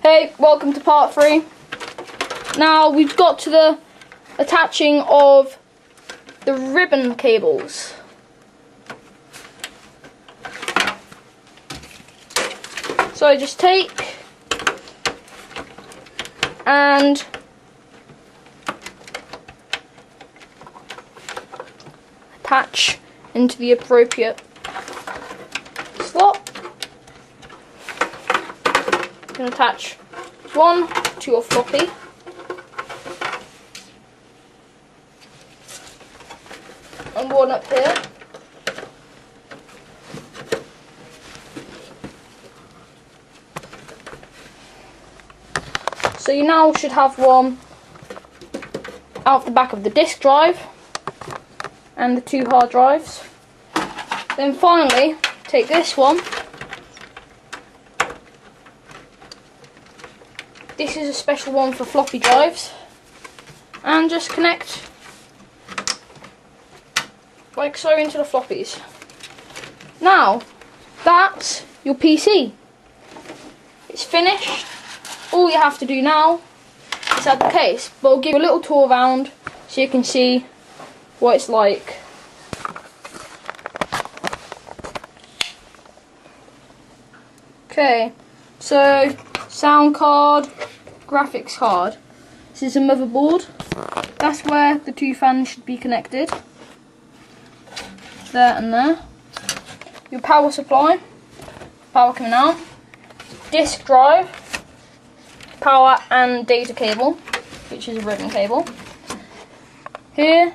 Hey, welcome to part 3. Now we've got to the attaching of the ribbon cables. So I just take and attach into the appropriate slot. You can attach one to your floppy, and one up here. So you now should have one out the back of the disk drive and the 2 hard drives. Then finally take this one. This is a special one for floppy drives, and just connect like so into the floppies. Now that's your PC. It's finished. All you have to do now is add the case, but I'll give you a little tour around so you can see what it's like. Okay, so sound card, graphics card. This is a motherboard. That's where the 2 fans should be connected. There and there. Your power supply, power coming out. Disk drive, power and data cable, which is a ribbon cable. Here,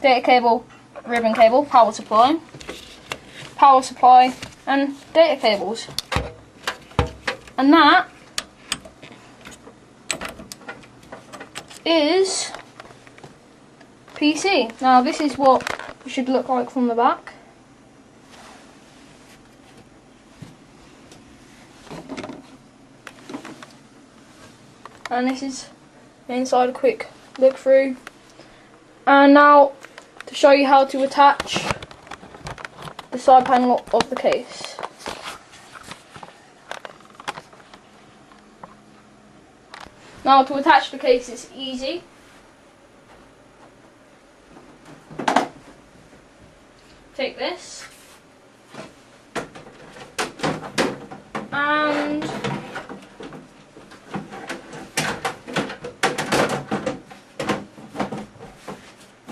data cable, ribbon cable, power supply, and data cables. And that is PC. Now this is what it should look like from the back. And this is the inside, a quick look through. And now to show you how to attach the side panel of the case. Now to attach the case is easy. Take this and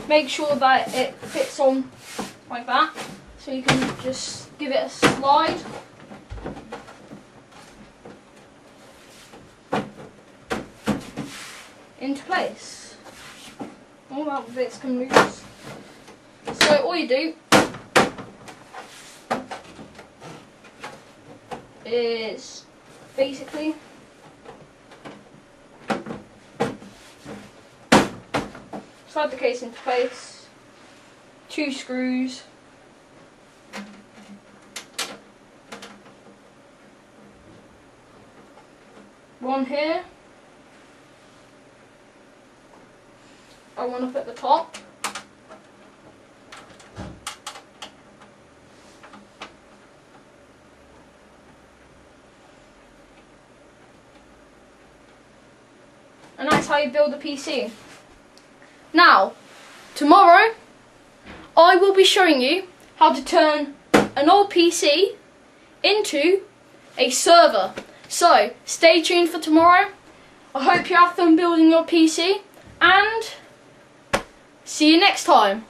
make sure that it fits on like that, so you can just give it a slide. Into place. All that bits come loose. So all you do is basically slide the case into place, 2 screws, one here, and one up at the top. And that's how you build a PC. Now, tomorrow, I will be showing you how to turn an old PC into a server. So, stay tuned for tomorrow. I hope you have fun building your PC, and see you next time.